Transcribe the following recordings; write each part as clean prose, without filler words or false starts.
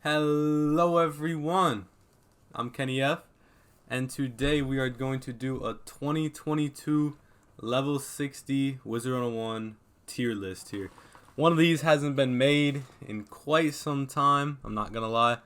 Hello everyone, I'm Kenny F, and today we are going to do a 2022 level 60 Wizard101 tier list here. One of these hasn't been made in quite some time, I'm not gonna lie.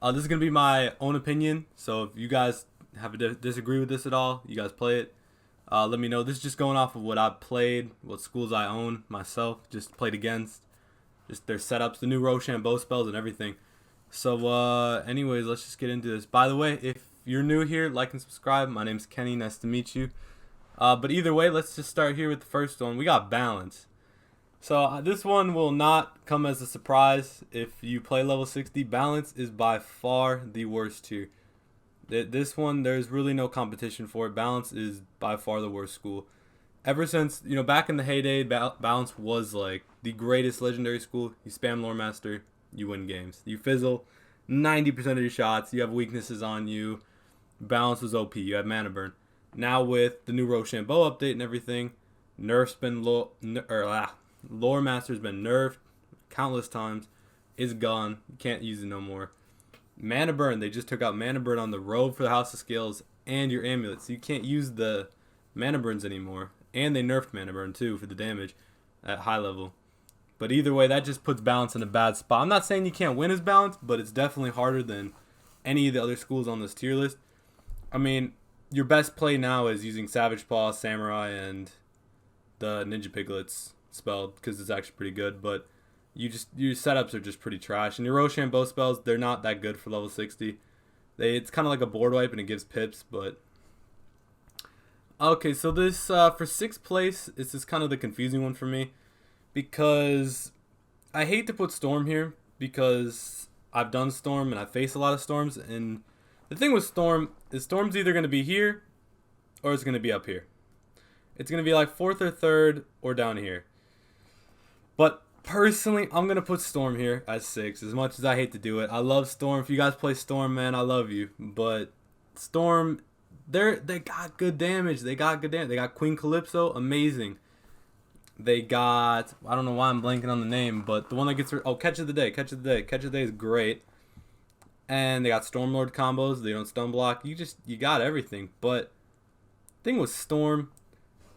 This is gonna be my own opinion, so if you guys have disagree with this at all, you guys play it, let me know. This is just going off of what I've played, what schools I own myself, just played against, just their setups, the new Rochambeau spells and everything. So, anyways, let's just get into this. By the way, if you're new here, like and subscribe. My name's Kenny. Nice to meet you. But either way, let's just start here with the first one. We got balance. So, this one will not come as a surprise if you play level 60. Balance is by far the worst tier. This one, there's really no competition for it. Balance is by far the worst school. Ever since, back in the heyday, Balance was like the greatest legendary school. You spam Lore Master, you win games. You fizzle 90% of your shots. You have weaknesses on you. Balance was OP. You have mana burn. Now with the new Rochambeau update and everything, Lore Master's been nerfed countless times. It's gone. You can't use it no more. Mana burn. They just took out mana burn on the robe for the House of Scales and your amulet, so you can't use the mana burns anymore. And they nerfed mana burn too for the damage at high level. But either way, that just puts Balance in a bad spot. I'm not saying you can't win as Balance, but it's definitely harder than any of the other schools on this tier list. I mean, your best play now is using Savage Paw, Samurai, and the Ninja Piglets spell because it's actually pretty good. But your setups are just pretty trash. And your Rochambeau spells, they're not that good for level 60. It's kind of like a board wipe and it gives pips, but... Okay, so this, for 6th place, this is kind of the confusing one for me. Because I hate to put Storm here because I've done Storm and I face a lot of Storms. And the thing with Storm is Storm's either going to be here or it's going to be up here. It's going to be like 4th or 3rd or down here. But personally, I'm going to put Storm here at 6 as much as I hate to do it. I love Storm. If you guys play Storm, man, I love you. But Storm, they got good damage. They got good damage. They got Queen Calypso, amazing. They got, I don't know why I'm blanking on the name, but the one that gets, Catch of the Day. Catch of the Day. Catch of the Day is great. And they got Stormlord combos. They don't stun block. You got everything. But the thing with Storm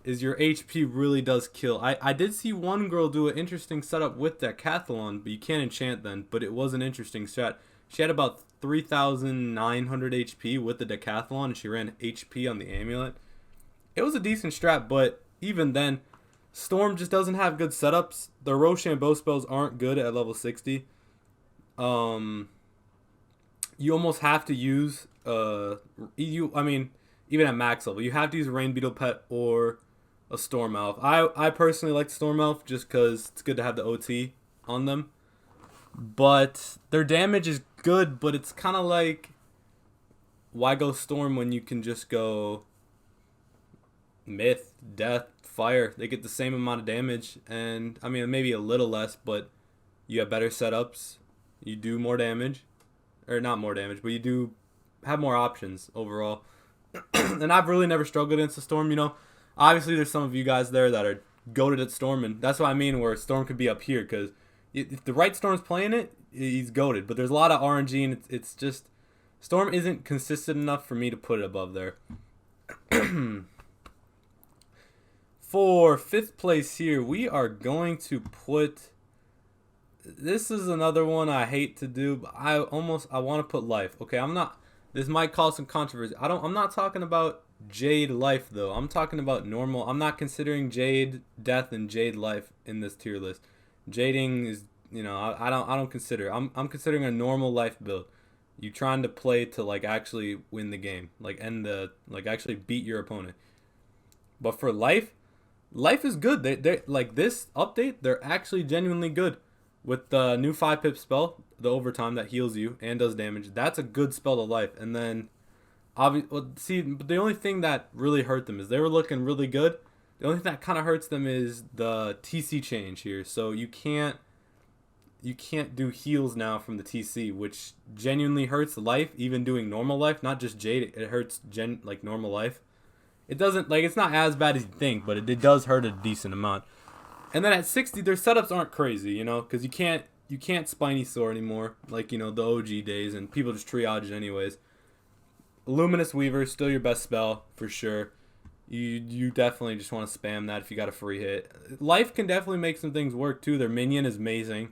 is your HP really does kill. I did see one girl do an interesting setup with that Decathlon, but you can't enchant then. But it was an interesting strat. She had about 3,900 HP with the Decathlon, and she ran HP on the amulet. It was a decent strat, but even then, Storm just doesn't have good setups. The Rochambeau spells aren't good at level 60. You almost have to use even at max level, you have to use a Rain Beetle Pet or a Storm Elf. I personally like Storm Elf just because it's good to have the OT on them. But their damage is good, but it's kind of like, why go Storm when you can just go Myth, Death, Fire? They get the same amount of damage, and I mean maybe a little less, but you have better setups. You do more damage, or not more damage, but you do have more options overall. And I've really never struggled against the Storm. Obviously there's some of you guys there that are goated at Storm, and that's what I mean where Storm could be up here, because if the right Storm's playing it, he's goated. But there's a lot of RNG, and it's just Storm isn't consistent enough for me to put it above there. For 5th place here, we are going to put... This is another one I hate to do, but I want to put Life. Okay, I'm not... This might cause some controversy. I'm not talking about Jade Life, though. I'm talking about normal. I'm not considering Jade Death and Jade Life in this tier list. Jading is, I don't consider. I'm considering a normal life build. You trying to play to like actually win the game, actually beat your opponent. But for Life is good. They like this update. They're actually genuinely good with the new 5-pip spell, the overtime that heals you and does damage. That's a good spell to Life. And then, the only thing that really hurt them is they were looking really good. The only thing that kind of hurts them is the TC change here. So you can't do heals now from the TC, which genuinely hurts Life, even doing normal Life, not just Jade. It hurts normal Life. It doesn't, it's not as bad as you think, but it does hurt a decent amount. And then at 60, their setups aren't crazy, because you can't you can't spiny soar anymore, like, you know, the OG days, and people just triage it anyways. Luminous Weaver is still your best spell for sure. You definitely just want to spam that if you got a free hit. Life can definitely make some things work too. Their minion is amazing.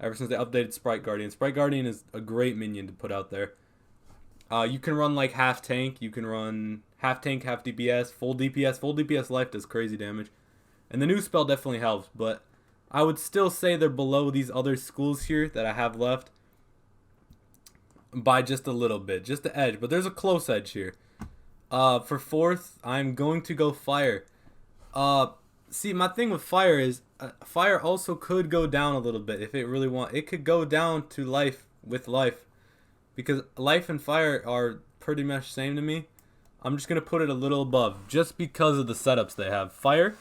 Ever since they updated Sprite Guardian. Sprite Guardian is a great minion to put out there. You can run like half tank. You can run half tank, half DPS, full DPS. Full DPS life does crazy damage. And the new spell definitely helps, but I would still say they're below these other schools here that I have left by just a little bit, just the edge. But there's a close edge here. For fourth, I'm going to go fire. See, my thing with fire is fire also could go down a little bit if it really want. It could go down to life with life, because life and fire are pretty much the same to me. I'm just gonna put it a little above just because of the setups they have. Fire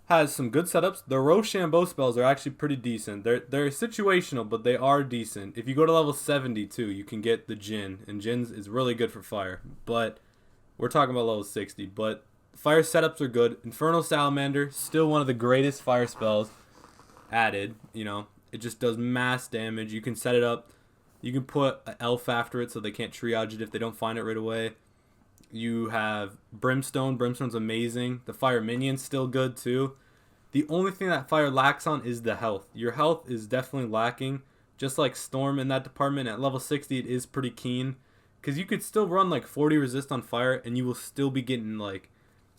has some good setups. The Rochambeau spells are actually pretty decent. They're situational, but they are decent. If you go to level 72, you can get the Jin, and Jin's is really good for fire. But we're talking about level 60. But fire setups are good. Infernal Salamander, still one of the greatest fire spells added. You know, it just does mass damage. You can set it up. You can put an elf after it so they can't triage it if they don't find it right away. You have Brimstone. Brimstone's amazing. The fire minion's still good too. The only thing that fire lacks on is the health. Your health is definitely lacking. Just like Storm in that department, at level 60 it is pretty keen. Because you could still run like 40 resist on fire and you will still be getting like,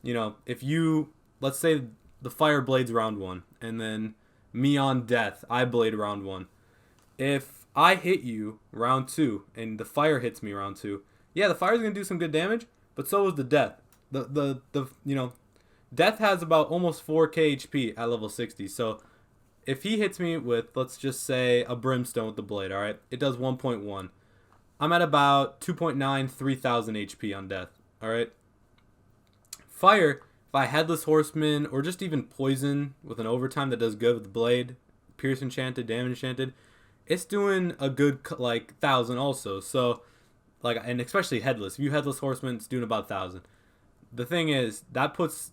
you know, if you, let's say the fire blades round 1 and then me on death, I blade round 1. If I hit you round 2 and the fire hits me round 2, yeah, the fire's going to do some good damage. But so is the death. The you know, death has about almost 4k HP at level 60. So if he hits me with, let's just say, a brimstone with the blade, all right, it does 1.1. I'm at about 2.9, 3,000 HP on death. All right. Fire, if I headless horseman or just even poison with an overtime that does good with the blade, pierce enchanted, damage enchanted, it's doing a good like 1,000 also. So. Like, and especially headless. If you headless horseman, it's doing about 1,000. The thing is, that puts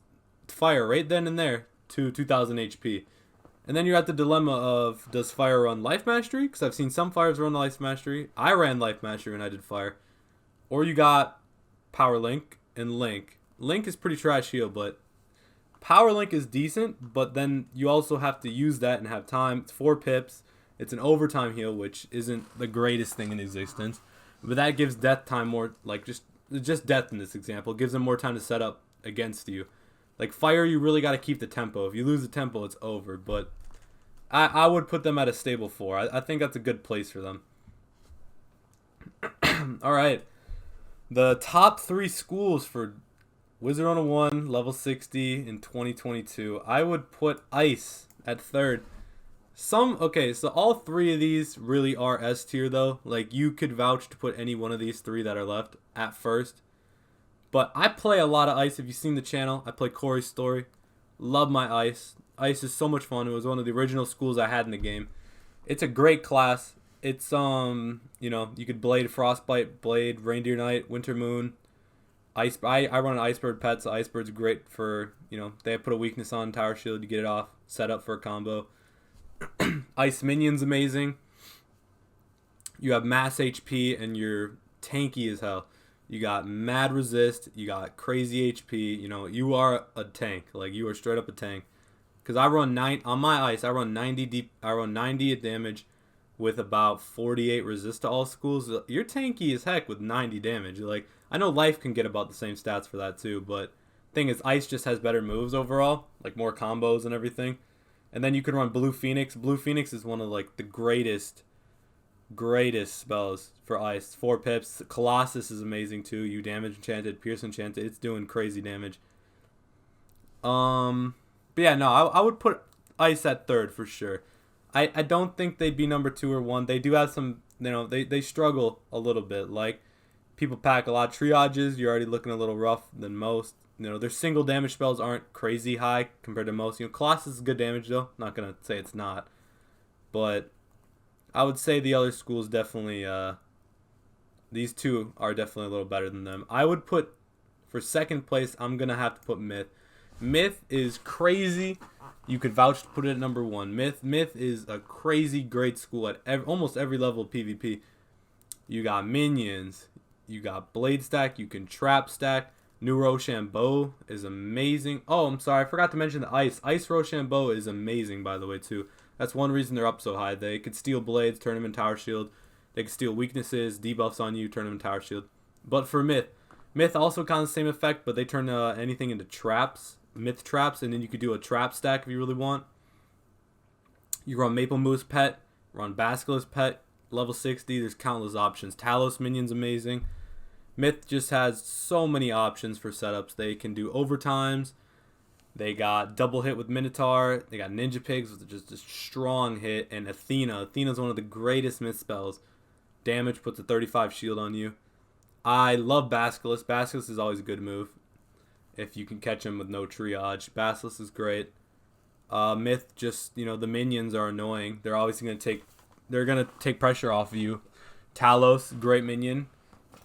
fire right then and there to 2,000 HP. And then you're at the dilemma of, does fire run life mastery? Because I've seen some fires run life mastery. I ran life mastery when I did fire. Or you got power link and link. Link is pretty trash heal, but power link is decent. But then you also have to use that and have time. It's 4 pips. It's an overtime heal, which isn't the greatest thing in existence. But that gives death time more, like, just death in this example. It gives them more time to set up against you. Like, fire, you really got to keep the tempo. If you lose the tempo, it's over. But I would put them at a stable 4. I think that's a good place for them. All right. The top 3 schools for Wizard101, level 60 in 2022. I would put Ice at 3rd. Okay, so all 3 of these really are S tier though. Like, you could vouch to put any one of these 3 that are left at 1st. But I play a lot of Ice. If you've seen the channel, I play Corey's Story. Love my Ice. Ice is so much fun. It was one of the original schools I had in the game. It's a great class. It's, you know, you could Blade Frostbite, Blade, Reindeer Knight, Winter Moon. I run an Icebird pet, so Icebird's great for, you know, they put a weakness on Tower Shield, you get it off, set up for a combo. Ice Minion's amazing. You have mass HP and you're tanky as hell. You got mad resist. You got crazy HP. You know, you are a tank. Like, you are straight up a tank. Because I run 9 on my Ice. I run 90 deep. I run 90 damage with about 48 resist to all schools. You're tanky as heck with 90 damage. Like, I know Life can get about the same stats for that too. But thing is, Ice just has better moves overall, like more combos and everything. And then you can run Blue Phoenix. Blue Phoenix is one of like the greatest spells for Ice. 4 pips. Colossus is amazing too. You damage enchanted, pierce enchanted. It's doing crazy damage. But yeah, no, I would put Ice at 3rd for sure. I don't think they'd be number 2 or 1. They do have some, you know, they struggle a little bit. Like, people pack a lot of triages. You're already looking a little rough than most. You know, their single damage spells aren't crazy high compared to most. You know, Colossus is good damage though. Not gonna say it's not, but I would say the other schools definitely. These 2 are definitely a little better than them. I would put for 2nd place. I'm gonna have to put Myth. Myth is crazy. You could vouch to put it at number 1. Myth is a crazy great school at almost every level of PvP. You got minions. You got blade stack. You can trap stack. New Rochambeau is amazing. Oh, I'm sorry. I forgot to mention the ice. Ice Rochambeau is amazing, by the way, too. That's one reason they're up so high. They could steal blades, turn them in tower shield. They could steal weaknesses, debuffs on you, turn them in tower shield. But for Myth also kind of the same effect, but they turn anything into traps. Myth traps, and then you could do a trap stack if you really want. You run Maple Moose Pet, run Basilisk Pet, level 60. There's countless options. Talos Minion's amazing. Myth just has so many options for setups. They can do overtimes. They got double hit with Minotaur. They got Ninja Pigs with just a strong hit. And Athena. Athena's one of the greatest Myth spells. Damage, puts a 35 shield on you. I love Basilisk. Basilisk is always a good move if you can catch him with no triage. Basilisk is great. Myth, just, the minions are annoying. They're always going to take pressure off of you. Talos, great minion.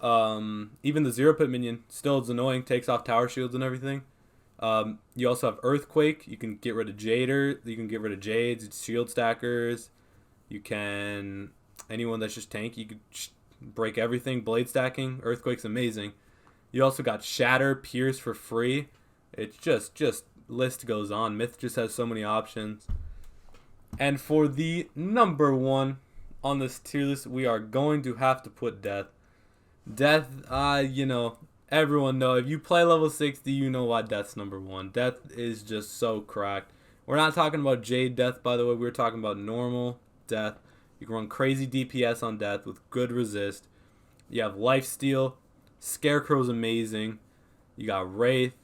Even the Zero Pit minion still is annoying. Takes off tower shields and everything. You also have Earthquake. You can get rid of Jader. You can get rid of Jades, shield stackers. You can... anyone that's just tanky, you could break everything. Blade stacking. Earthquake's amazing. You also got Shatter, Pierce for free. It's just list goes on. Myth just has so many options. And for the number 1 on this tier list, we are going to have to put Death. Death, everyone know. If you play level 60, you know why Death's number 1. Death is just so cracked. We're not talking about Jade Death, by the way. We're talking about normal Death. You can run crazy DPS on Death with good resist. You have Lifesteal. Scarecrow's amazing. You got Wraith.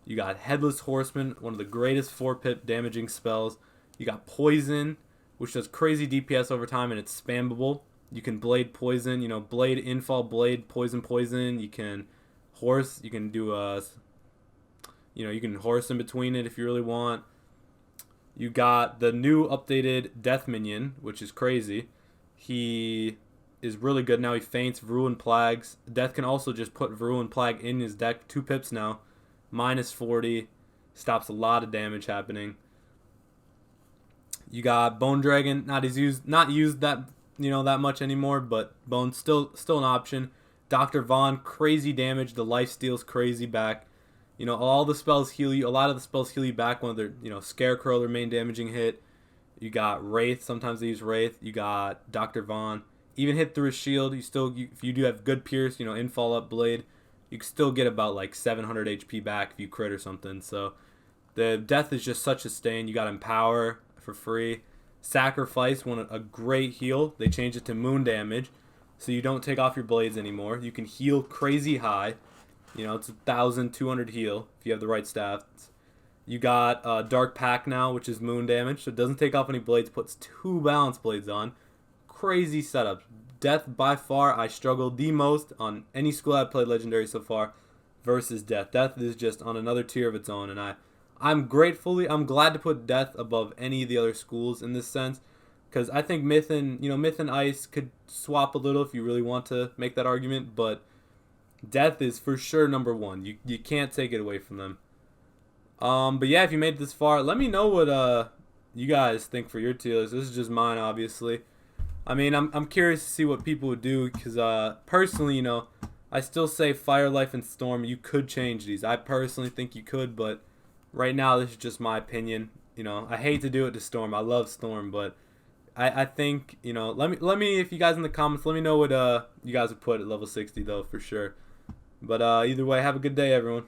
You got Headless Horseman, one of the greatest 4-pip damaging spells. You got Poison, which does crazy DPS over time, and it's spammable. You can Blade Poison, Blade Infall, Blade Poison. You can Horse. You can do you can Horse in between it if you really want. You got the new updated Death Minion, which is crazy. He is really good now. He faints, Ruin Plagues. Death can also just put Ruin Plague in his deck. 2 pips now. Minus 40. Stops a lot of damage happening. You got Bone Dragon. Not used that that much anymore, but Bone's still an option. Dr. Vaughn, crazy damage. The lifesteal's crazy back. All the spells heal you. A lot of the spells heal you back when they're, Scarecrow, their main damaging hit. You got Wraith. Sometimes they use Wraith. You got Dr. Vaughn. Even hit through a shield. If you do have good Pierce, infall up Blade, you can still get about like 700 HP back if you crit or something. So the Death is just such a stain. You got Empower for free. Sacrifice, a great heal. They changed it to moon damage, so you don't take off your blades anymore. You can heal crazy high. It's 1,200 heal if you have the right stats. You got Dark Pack now, which is moon damage, so it doesn't take off any blades. Puts 2 balance blades on. Crazy setup. Death, by far, I struggled the most on any school I've played Legendary so far versus Death. Death is just on another tier of its own, and I'm glad to put Death above any of the other schools in this sense, because I think Myth and Ice could swap a little if you really want to make that argument, but Death is for sure number 1. You can't take it away from them. But yeah, if you made it this far, let me know what you guys think for your tier list. This is just mine, obviously. I mean, I'm curious to see what people would do, because personally, I still say Fire, Life, and Storm. You could change these. I personally think you could, but right now this is just my opinion. I hate to do it to Storm. I love Storm, but I think let me if you guys in the comments, let me know what you guys would put at level 60 though, for sure. But either way, have a good day, everyone.